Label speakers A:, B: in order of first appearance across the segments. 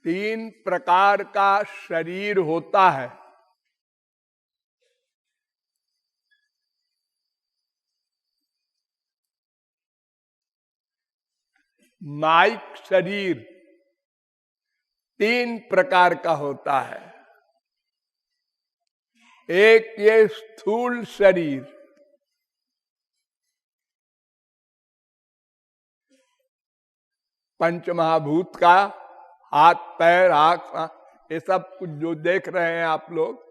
A: तीन प्रकार का शरीर होता है। माइक शरीर तीन प्रकार का होता है। एक ये स्थूल शरीर, पंचमहाभूत का, हाथ पैर आंख ये सब कुछ जो देख रहे हैं आप लोग,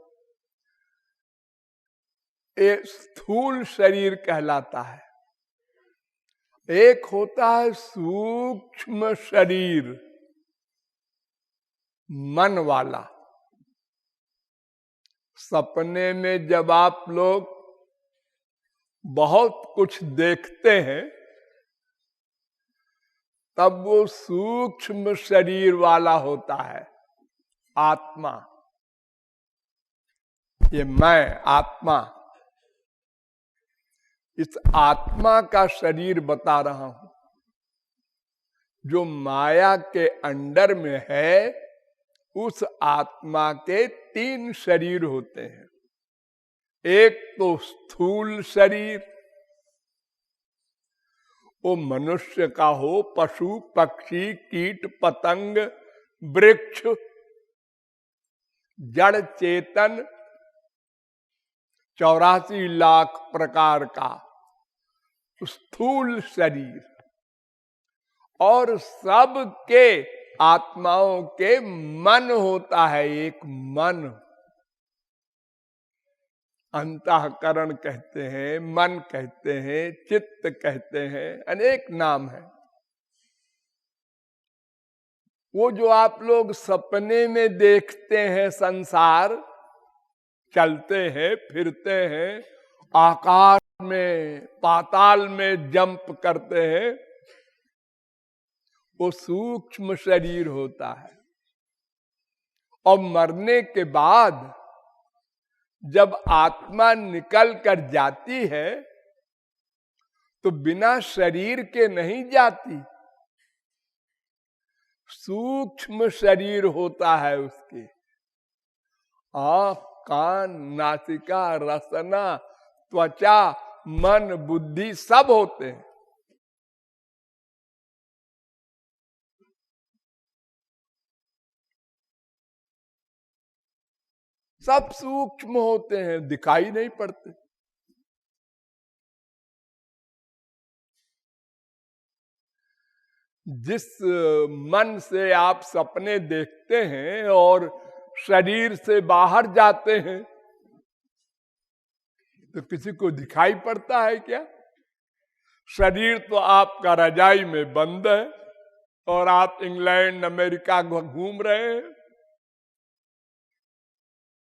A: ये स्थूल शरीर कहलाता है। एक होता है सूक्ष्म शरीर, मन वाला। सपने में जब आप लोग बहुत कुछ देखते हैं तब वो सूक्ष्म शरीर वाला होता है, आत्मा। ये मैं आत्मा, इस आत्मा का शरीर बता रहा हूं जो माया के अंडर में है। उस आत्मा के तीन शरीर होते हैं। एक तो स्थूल शरीर, वो मनुष्य का हो, पशु पक्षी कीट पतंग वृक्ष जड़ चेतन 84 लाख प्रकार का स्थूल शरीर, और सबके आत्माओं के मन होता है। एक मन, अंतःकरण कहते हैं, मन कहते हैं, चित्त कहते हैं, अनेक नाम है। वो जो आप लोग सपने में देखते हैं, संसार चलते हैं फिरते हैं, आकाश में पाताल में जंप करते हैं, वो सूक्ष्म शरीर होता है। और मरने के बाद जब आत्मा निकल कर जाती है तो बिना शरीर के नहीं जाती, सूक्ष्म शरीर होता है उसके। आँख कान नासिका रसना त्वचा मन बुद्धि सब होते हैं। सब सूक्ष्म होते हैं, दिखाई नहीं पड़ते। जिस मन से आप सपने देखते हैं और शरीर से बाहर जाते हैं तो किसी को दिखाई पड़ता है क्या? शरीर तो आपका रजाई में बंद है और आप इंग्लैंड अमेरिका घूम रहे हैं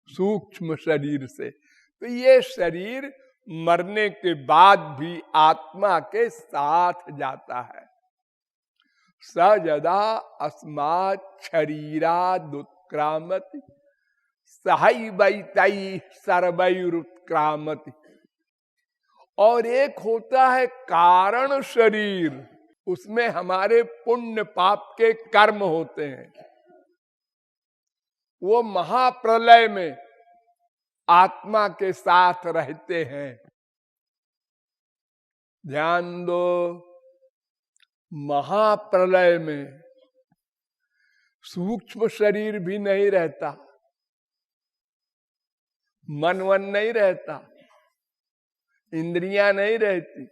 A: सूक्ष्म शरीर से। तो ये शरीर मरने के बाद भी आत्मा के साथ जाता है। सजदा अस्मात् शरीरादुत्क्रामति सहैवैतैः सर्वैरुत्क्रामति। और एक होता है कारण शरीर, उसमें हमारे पुण्य पाप के कर्म होते हैं। वो महाप्रलय में आत्मा के साथ रहते हैं। ध्यान दो, महाप्रलय में सूक्ष्म शरीर भी नहीं रहता, मन वन नहीं रहता, इंद्रियां नहीं रहती।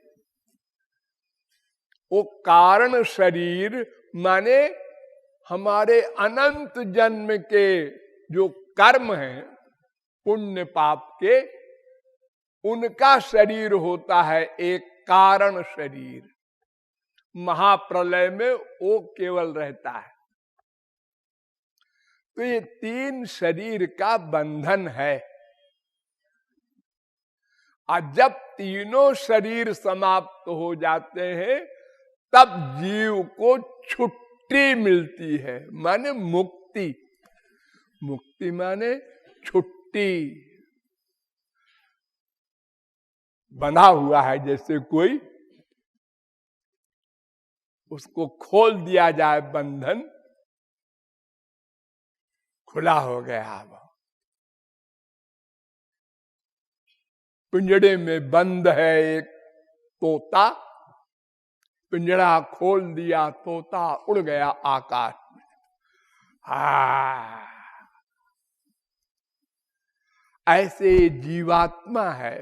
A: वो कारण शरीर माने हमारे अनंत जन्म के जो कर्म हैं पुण्य पाप के, उनका शरीर होता है एक कारण शरीर। महाप्रलय में वो केवल रहता है। तो ये तीन शरीर का बंधन है। और जब तीनों शरीर समाप्त हो जाते हैं तब जीव को छुट्टी मिलती है, माने मुक्ति। मुक्ति माने छुट्टी। बंधा हुआ है जैसे कोई, उसको खोल दिया जाए बंधन, खुला हो गया। अब पिंजड़े में बंद है एक तोता, पिंजड़ा खोल दिया, तोता उड़ गया आकाश में। ऐसे जीवात्मा है,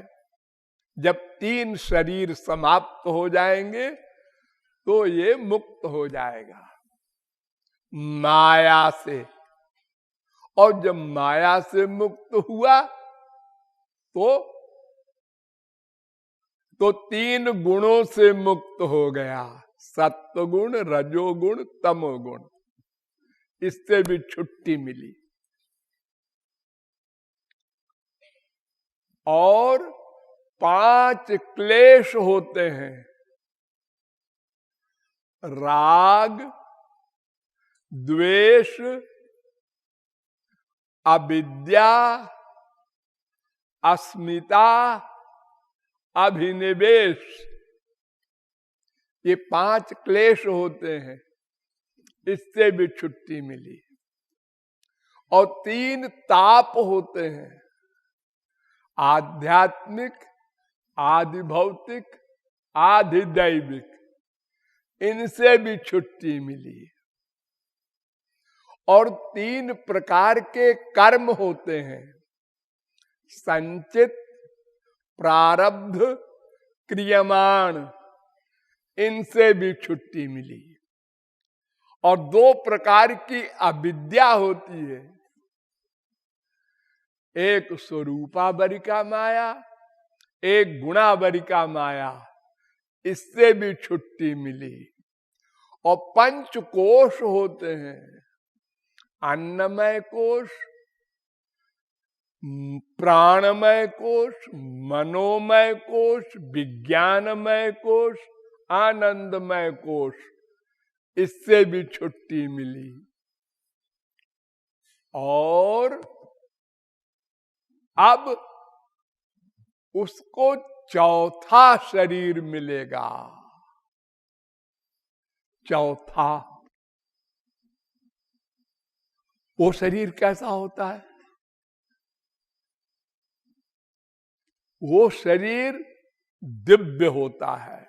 A: जब 3 शरीर समाप्त हो जाएंगे तो ये मुक्त हो जाएगा माया से। और जब माया से मुक्त हुआ तो 3 गुणों से मुक्त हो गया, सत्वगुण, रजोगुण, तमोगुण। इससे भी छुट्टी मिली। और 5 क्लेश होते हैं, राग, द्वेष, अविद्या, अस्मिता, अभिनिवेश। ये 5 क्लेश होते हैं, इससे भी छुट्टी मिली। और 3 ताप होते हैं, आध्यात्मिक, आधिभौतिक, आधिदैविक। इनसे भी छुट्टी मिली। और 3 प्रकार के कर्म होते हैं, संचित, प्रारब्ध, क्रियमाण। इनसे भी छुट्टी मिली। और 2 प्रकार की अविद्या होती है, एक स्वरूपावरिका माया, एक गुणावरिका माया। इससे भी छुट्टी मिली। और 5 कोश होते हैं, अन्नमय कोश, प्राणमय कोश, मनोमय कोश, विज्ञानमय कोश, आनंदमय कोश। इससे भी छुट्टी मिली। और अब उसको 4था शरीर मिलेगा। 4था। वो शरीर कैसा होता है? वो शरीर दिव्य होता है।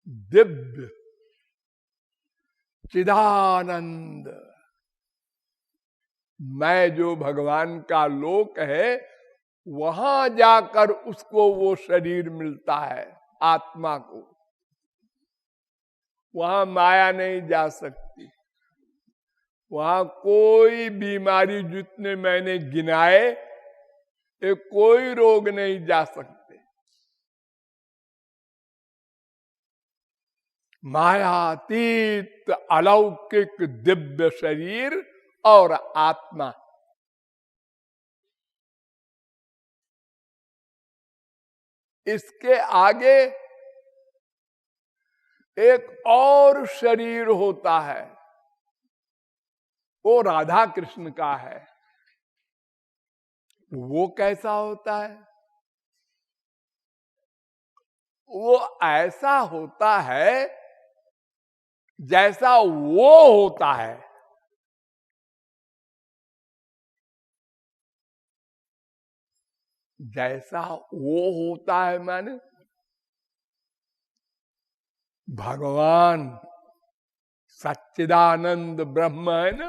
A: दिव्य, चिदानंद। मैं जो भगवान का लोक है, वहां जाकर उसको वो शरीर मिलता है, आत्मा को। वहां माया नहीं जा सकती। वहां कोई बीमारी, जितने मैंने गिनाए, ये कोई रोग नहीं जा सकते। मायातीत अलौकिक दिव्य शरीर और आत्मा। इसके आगे एक और शरीर होता है, वो राधा कृष्ण का है। वो कैसा होता है? वो ऐसा होता है जैसा वो होता है। जैसा वो होता है माने भगवान सच्चिदानंद ब्रह्म है ना,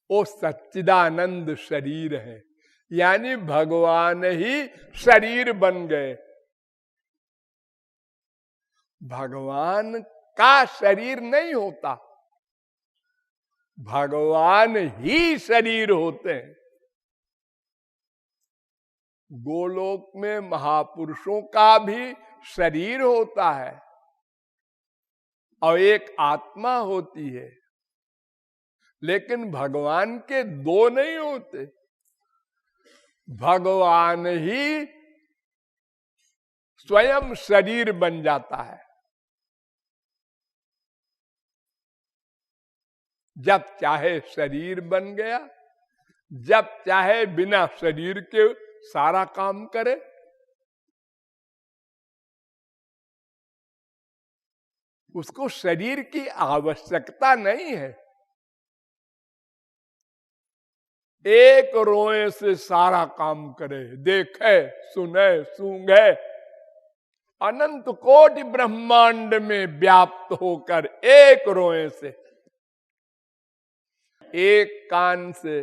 A: वो सच्चिदानंद शरीर है। यानी भगवान ही शरीर बन गए। भगवान का शरीर नहीं होता, भगवान ही शरीर होते हैं। गोलोक में महापुरुषों का भी शरीर होता है और एक आत्मा होती है, लेकिन भगवान के 2 नहीं होते। भगवान ही स्वयं शरीर बन जाता है। जब चाहे शरीर बन गया, जब चाहे बिना शरीर के सारा काम करे। उसको शरीर की आवश्यकता नहीं है। एक रोए से सारा काम करे, देखे, सुने, सूंघे, अनंत कोटि ब्रह्मांड में व्याप्त होकर एक रोए से, एक कान से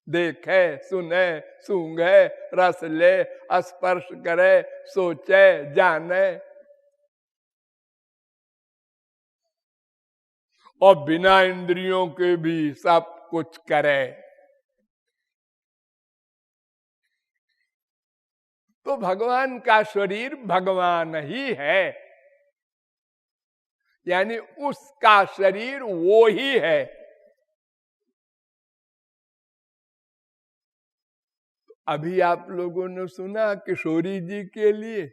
A: देखे, सुने, सूंघे, रस ले, स्पर्श करे, सोचे, जाने, और बिना इंद्रियों के भी सब कुछ करे। तो भगवान का शरीर भगवान ही है, यानी उसका शरीर वो ही है। अभी आप लोगों ने सुना किशोरी जी के लिए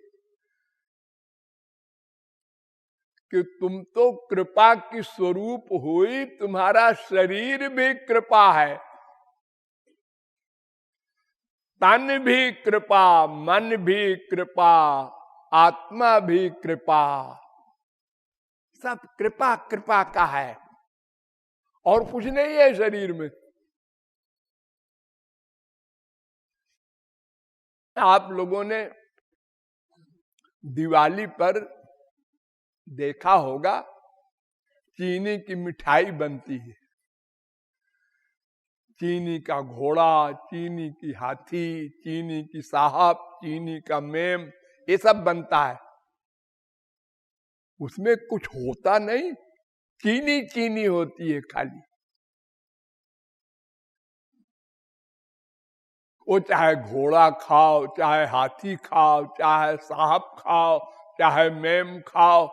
A: कि तुम तो कृपा की स्वरूप हुई, तुम्हारा शरीर भी कृपा है, तन भी कृपा, मन भी कृपा, आत्मा भी कृपा, सब कृपा कृपा का है, और कुछ नहीं है शरीर में। आप लोगों ने दिवाली पर देखा होगा चीनी की मिठाई बनती है, चीनी का घोड़ा, चीनी की हाथी, चीनी की साहब, चीनी का मेम, ये सब बनता है। उसमें कुछ होता नहीं, चीनी चीनी होती है खाली। वो चाहे घोड़ा खाओ, चाहे हाथी खाओ, चाहे साहब खाओ, चाहे मेम खाओ,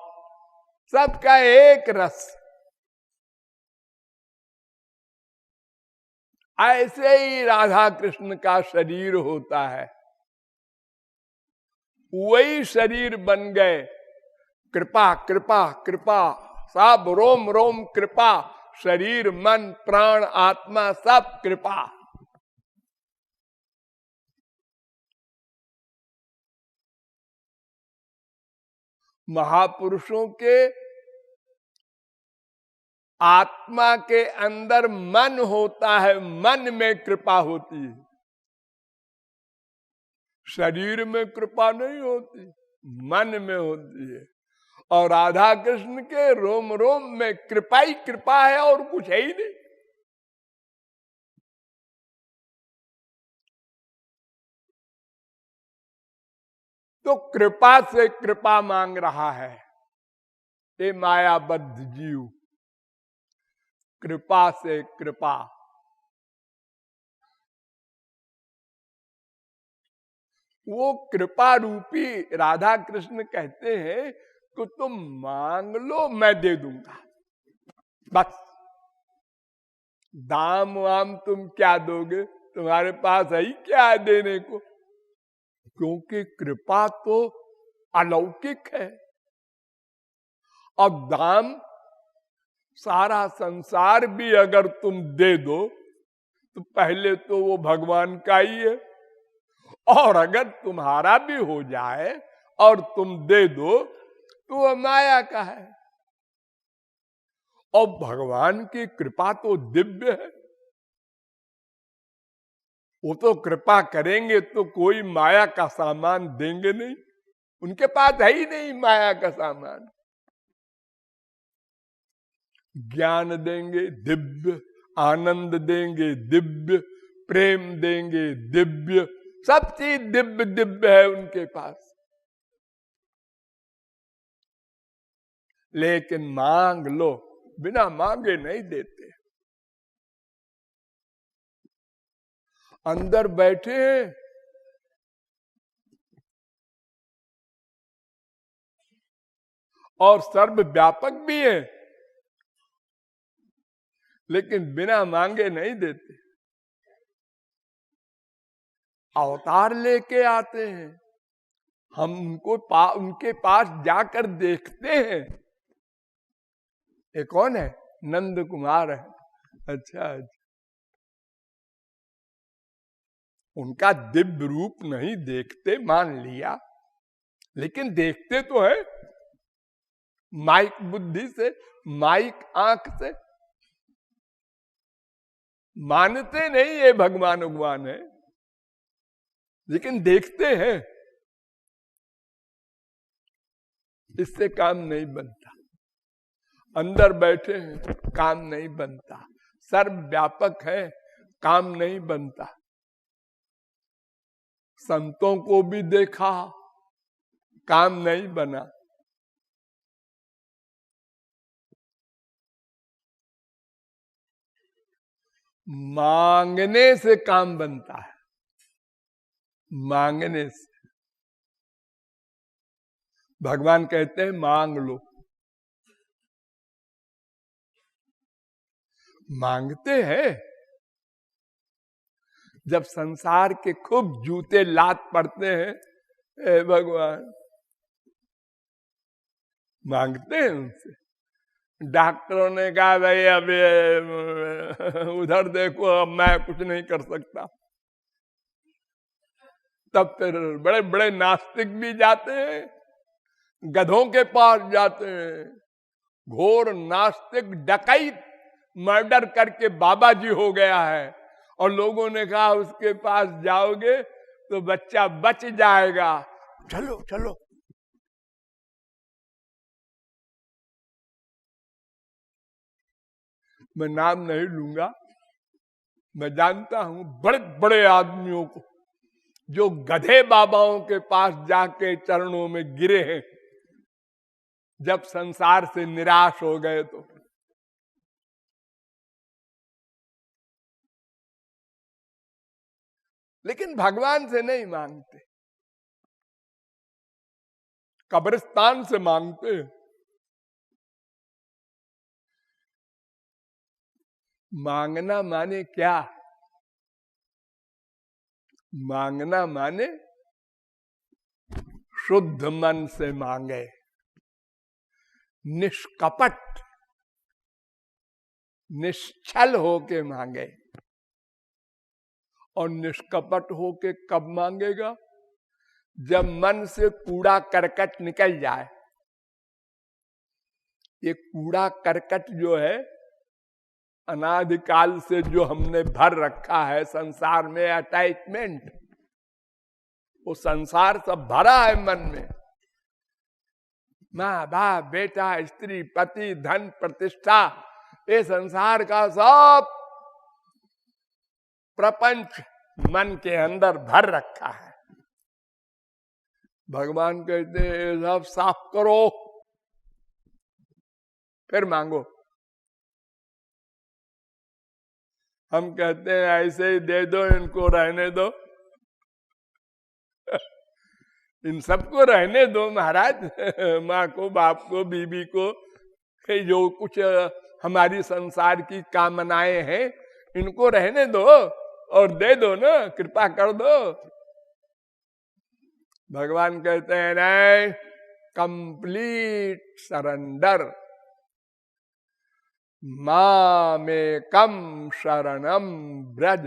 A: सबका एक रस। ऐसे ही राधा कृष्ण का शरीर होता है, वही शरीर बन गए। कृपा कृपा कृपा, सब रोम रोम कृपा, शरीर मन प्राण आत्मा सब कृपा। महापुरुषों के आत्मा के अंदर मन होता है, मन में कृपा होती है, शरीर में कृपा नहीं होती, मन में होती है। और राधा कृष्ण के रोम रोम में कृपा ही कृपा है, और कुछ है ही नहीं। तो कृपा से कृपा मांग रहा है ये मायाबद्ध जीव, कृपा से कृपा। वो कृपा रूपी राधा कृष्ण कहते हैं कि तुम मांग लो मैं दे दूंगा, बस। दाम वाम तुम क्या दोगे, तुम्हारे पास है ही क्या है देने को, क्योंकि कृपा तो अलौकिक है। अब दाम सारा संसार भी अगर तुम दे दो तो पहले तो वो भगवान का ही है, और अगर तुम्हारा भी हो जाए और तुम दे दो तो वो माया का है। और भगवान की कृपा तो दिव्य है, वो तो कृपा करेंगे तो कोई माया का सामान देंगे नहीं, उनके पास है ही नहीं माया का सामान। ज्ञान देंगे दिव्य, आनंद देंगे दिव्य, प्रेम देंगे दिव्य, सब चीज दिव्य दिव्य है उनके पास। लेकिन मांग लो, बिना मांगे नहीं देते। अंदर बैठे हैं, और सर्वव्यापक भी है, लेकिन बिना मांगे नहीं देते। अवतार लेके आते हैं, हम उनके पास जाकर देखते हैं। ये कौन है? नंद कुमार है। अच्छा, उनका दिव्य रूप नहीं देखते, मान लिया, लेकिन देखते तो है। माइक बुद्धि से, माइक आंख से मानते नहीं ये भगवान भगवान है, लेकिन देखते हैं। इससे काम नहीं बनता। अंदर बैठे हैं, काम नहीं बनता। सर्वव्यापक है, काम नहीं बनता। संतों को भी देखा, काम नहीं बना। मांगने से काम बनता है, मांगने से। भगवान कहते हैं मांग लो। मांगते हैं। जब संसार के खूब जूते लात पड़ते हैं, ए भगवान, मांगते हैं उनसे। डॉक्टरों ने कहा भाई अब उधर देखो, अब मैं कुछ नहीं कर सकता। तब फिर बड़े बड़े नास्तिक भी जाते हैं, गधों के पास जाते हैं। घोर नास्तिक डकैत मर्डर करके बाबा जी हो गया है, और लोगों ने कहा उसके पास जाओगे तो बच्चा बच जाएगा, चलो चलो। मैं नाम नहीं लूंगा। मैं जानता हूं बड़े बड़े आदमियों को जो गधे बाबाओं के पास जाके चरणों में गिरे हैं, जब संसार से निराश हो गए तो। लेकिन भगवान से नहीं मांगते, कब्रिस्तान से मांगते। मांगना माने क्या? मांगना माने शुद्ध मन से मांगे, निष्कपट निश्चल होके मांगे। और निष्कपट होके कब मांगेगा? जब मन से कूड़ा करकट निकल जाए। ये कूड़ा करकट जो है, अनादिकाल से जो हमने भर रखा है संसार में, अटैचमेंट, वो संसार सब भरा है मन में। माँ बाप, बेटा, स्त्री, पति, धन, प्रतिष्ठा, ये संसार का सब प्रपंच मन के अंदर भर रखा है। भगवान कहते हैं सब साफ करो, फिर मांगो। हम कहते हैं ऐसे ही दे दो, इनको रहने दो। इन सबको रहने दो महाराज। माँ को, बाप को, बीबी को, जो कुछ हमारी संसार की कामनाएं हैं, इनको रहने दो और दे दो ना, कृपा कर दो। भगवान कहते हैं नहीं, कंप्लीट सरेंडर। मां में कम शरणम ब्रज।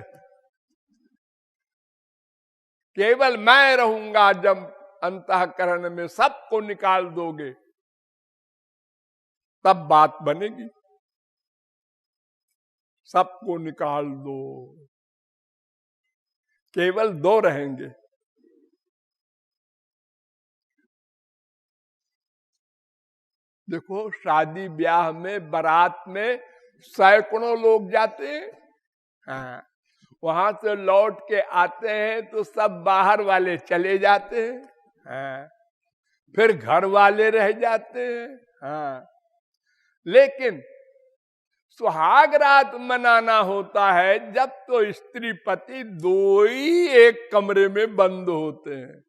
A: केवल मैं रहूंगा। जब अंतःकरण में सबको निकाल दोगे, तब बात बनेगी। सबको निकाल दो, केवल दो रहेंगे। देखो, शादी ब्याह में, बारात में सैकड़ों लोग जाते हैं। हाँ, वहां से लौट के आते हैं तो सब बाहर वाले चले जाते हैं। हाँ, फिर घर वाले रह जाते हैं। हाँ, लेकिन सुहाग रात मनाना होता है जब तो स्त्री पति दो ही एक कमरे में बंद होते हैं।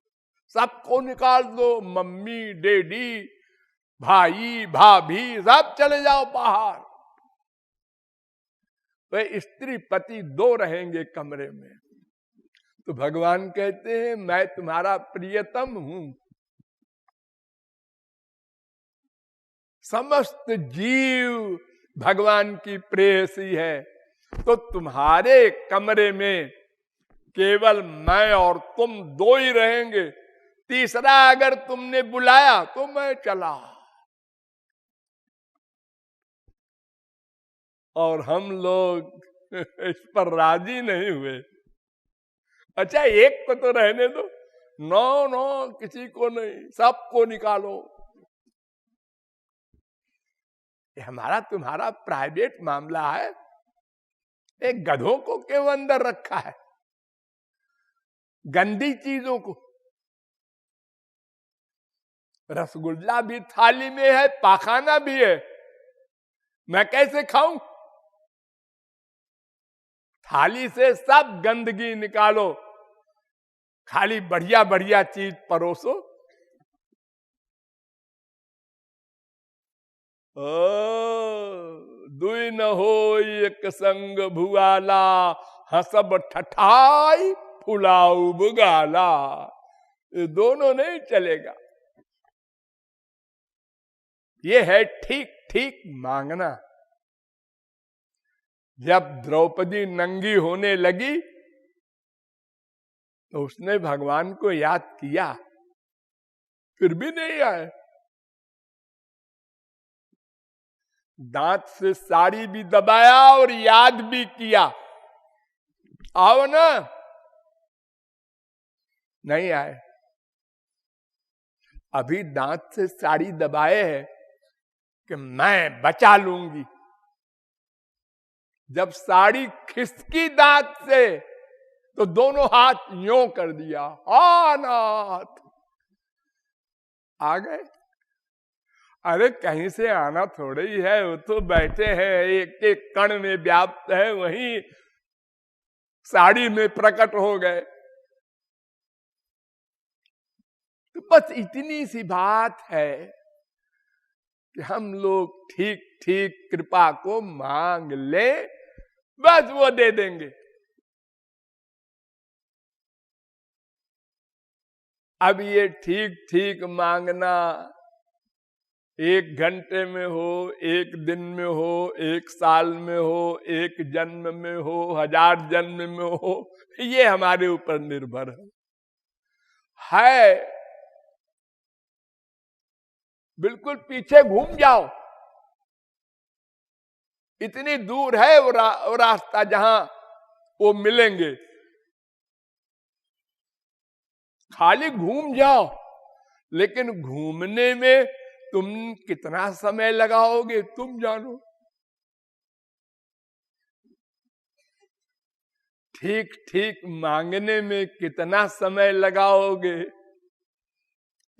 A: सबको निकाल दो, मम्मी डैडी भाई भाभी सब चले जाओ बाहर। वे स्त्री पति दो रहेंगे कमरे में। तो भगवान कहते हैं मैं तुम्हारा प्रियतम हूं। समस्त जीव भगवान की प्रेयसी है। तो तुम्हारे कमरे में केवल मैं और तुम दो ही रहेंगे। तीसरा अगर तुमने बुलाया तो मैं चला। और हम लोग इस पर राजी नहीं हुए। अच्छा एक को तो रहने दो, नो नो किसी को नहीं, सबको निकालो। ये हमारा तुम्हारा प्राइवेट मामला है, एक गधों को क्यों अंदर रखा है, गंदी चीजों को। रसगुल्ला भी थाली में है, पाखाना भी है, मैं कैसे खाऊं? थाली से सब गंदगी निकालो, खाली बढ़िया बढ़िया चीज परोसो। दुई न हो एक संग भुआला, हसब ठठाई फुलाऊ बुगाला। ये दोनों नहीं चलेगा। ये है ठीक ठीक मांगना। जब द्रौपदी नंगी होने लगी तो उसने भगवान को याद किया, फिर भी नहीं आए। दांत से साड़ी भी दबाया और याद भी किया, आओ ना, नहीं आए। अभी दांत से साड़ी दबाए है कि मैं बचा लूंगी। जब साड़ी खिसकी दांत से तो दोनों हाथ यूं कर दिया, हा नाथ, आ गए। अरे कहीं से आना थोड़ा ही है, वो तो बैठे हैं, एक एक कण में व्याप्त है, वहीं साड़ी में प्रकट हो गए। तो बस इतनी सी बात है कि हम लोग ठीक ठीक कृपा को मांग ले, बस वो दे देंगे। अब ये ठीक ठीक मांगना 1 घंटे में हो, 1 दिन में हो, 1 साल में हो, 1 जन्म में हो, 1000 जन्म में हो, ये हमारे ऊपर निर्भर है। बिल्कुल पीछे घूम जाओ, इतनी दूर है वो रास्ता जहां वो मिलेंगे। खाली घूम जाओ, लेकिन घूमने में तुम कितना समय लगाओगे तुम जानो। ठीक ठीक मांगने में कितना समय लगाओगे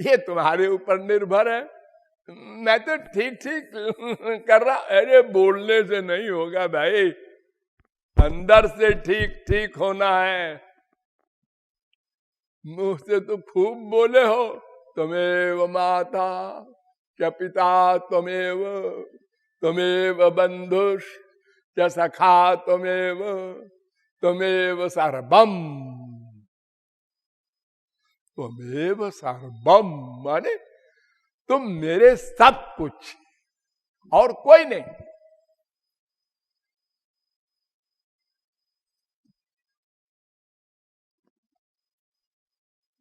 A: ये तुम्हारे ऊपर निर्भर है। मैं तो ठीक ठीक कर रहा, अरे बोलने से नहीं होगा भाई, अंदर से ठीक ठीक होना है। मुंह से तो खूब बोले हो, त्वमेव माता च पिता त्वमेव, त्वमेव बंधुष च सखा त्वमेव, त्वमेव सर्वम, त्वमेव सर्वम माने तुम मेरे सब कुछ और कोई नहीं।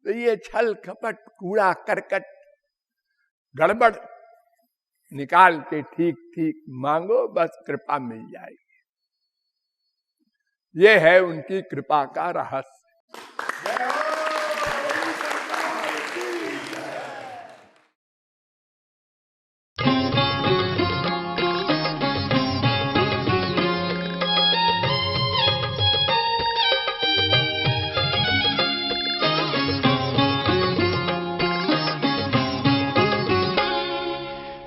A: तो ये छल कपट कूड़ा करकट गड़बड़ निकाल के ठीक ठीक मांगो, बस कृपा मिल जाएगी। ये है उनकी कृपा का रहस्य।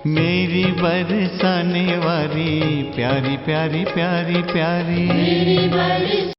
B: मेरी बरसाने वाली प्यारी प्यारी प्यारी प्यारी, मेरी